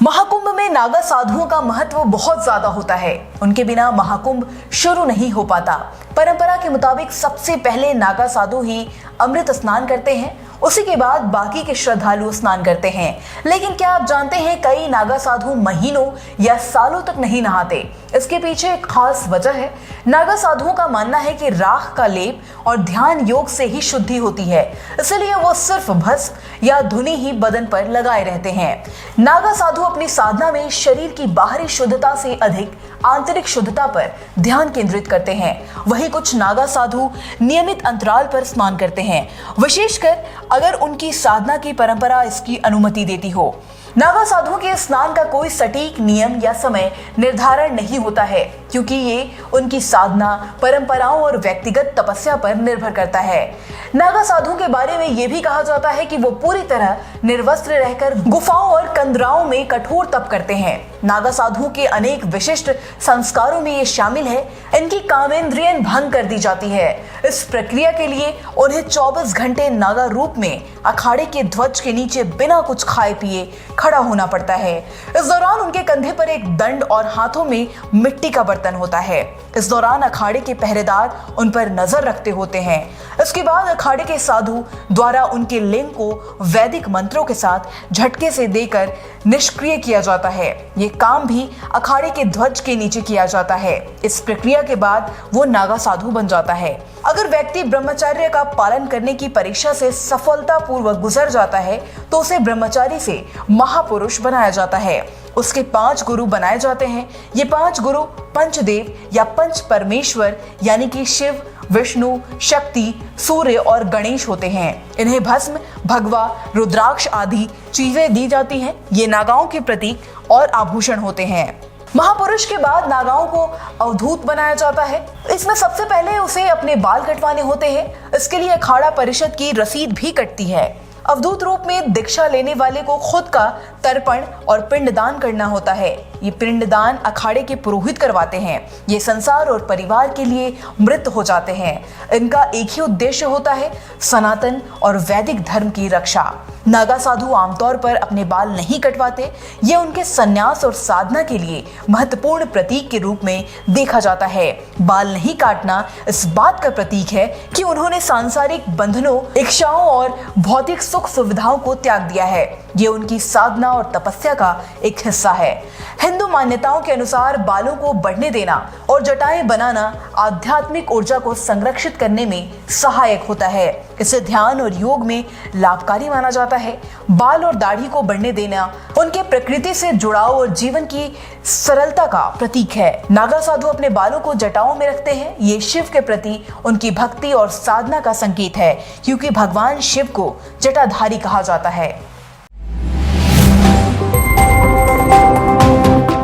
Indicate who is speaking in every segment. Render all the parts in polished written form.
Speaker 1: महाकुंभ में नागा साधुओं का महत्व बहुत ज्यादा होता है। उनके बिना महाकुंभ शुरू नहीं हो पाता। परंपरा के मुताबिक सबसे पहले नागा साधु ही अमृत स्नान करते हैं, उसी के बाद बाकी के श्रद्धालु स्नान करते हैं। लेकिन क्या आप जानते हैं, कई नागा साधु महीनों या सालों तक नहीं नहाते। इसके पीछे एक खास वजह है। नागा साधुओं का मानना है कि राख का लेप और ध्यान योग से ही शुद्धि होती है, इसलिए वो सिर्फ भस्म या धुनी ही बदन पर लगाए रहते हैं। नागा साधु अपनी साधना में शरीर की बाहरी शुद्धता से अधिक आंतरिक शुद्धता पर ध्यान केंद्रित करते हैं। वहीं कुछ नागा साधु नियमित अंतराल पर स्नान करते हैं, विशेषकर अगर उनकी साधना की परंपरा इसकी अनुमति देती हो। नागा साधुओं के स्नान का कोई सटीक नियम या समय निर्धारण नहीं होता है, क्योंकि ये उनकी साधना, परंपराओं और व्यक्तिगत तपस्या पर निर्भर करता है। नागा साधुओं के बारे में यह भी कहा जाता है कि वो पूरी तरह निर्वस्त्र रहकर गुफाओं और कंदराओं में कठोर तप करते हैं। नागा साधुओं के अनेक विशिष्ट संस्कारों में ये शामिल है, इनकी कामेंद्रिय भंग कर दी जाती है। इस प्रक्रिया के लिए उन्हें 24 घंटे नागा रूप में अखाड़े के ध्वज के नीचे बिना कुछ खाए पिए खड़ा होना पड़ता है। इस दौरान उनके कंधे पर एक दंड और हाथों में मिट्टी का बर्तन होता है। इस दौरान अखाड़े के पहरेदार उन पर नजर रखते होते हैं। इसके बाद अखाड़े के साधु द्वारा उनके लिंग को वैदिक मंत्रों के साथ झटके से देकर निष्क्रिय किया जाता है। ये काम भी अखाड़े के ध्वज के नीचे किया जाता है। इस प्रक्रिया के बाद वो नागा साधु बन जाता है। अगर व्यक्ति ब्रह्मचर्य का पालन करने की परीक्षा से सफलतापूर्वक गुजर जाता है तो उसे ब्रह्मचारी से महापुरुष बनाया जाता है। उसके 5 गुरु बनाए जाते हैं। ये 5 गुरु पंचदेव या पंच परमेश्वर यानी कि शिव, विष्णु, शक्ति, सूर्य और गणेश होते हैं। इन्हें भस्म, भगवा, रुद्राक्ष आदि चीजें दी जाती हैं। ये नागाओं के प्रतीक और आभूषण होते हैं। महापुरुष के बाद नागाओं को अवधूत बनाया जाता है। इसमें सबसे पहले उसे अपने बाल कटवाने होते हैं। इसके लिए अखाड़ा परिषद की रसीद भी कटती है। अवधूत रूप में दीक्षा लेने वाले को खुद का तर्पण और पिंडदान करना होता है। ये पिंडदान अखाड़े के पुरोहित करवाते हैं। ये संसार और परिवार के लिए मृत हो जाते हैं। इनका एक ही उद्देश्य होता है, सनातन और वैदिक धर्म की रक्षा। नागा साधु आमतौर पर अपने बाल नहीं कटवाते। ये उनके संन्यास और साधना के लिए महत्वपूर्ण प्रतीक के रूप में देखा जाता है। बाल नहीं काटना इस बात का प्रतीक है कि उन्होंने सांसारिक बंधनों, इच्छाओं और भौतिक सुख सुविधाओं को त्याग दिया है। ये उनकी साधना और तपस्या का एक हिस्सा है। हिंदू मान्यताओं के अनुसार बालों को बढ़ने देना और जटाएं बनाना आध्यात्मिक ऊर्जा को संरक्षित करने में सहायक होता है। इसे ध्यान और योग में लाभकारी माना जाता है। बाल और दाढ़ी को बढ़ने देना उनके प्रकृति से जुड़ाव और जीवन की सरलता का प्रतीक है। नागा साधु अपने बालों को जटाओं में रखते हैं। ये शिव के प्रति उनकी भक्ति और साधना का संकेत है, क्योंकि भगवान शिव को जटाधारी कहा जाता है।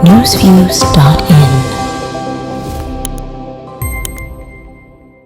Speaker 2: newsviews.in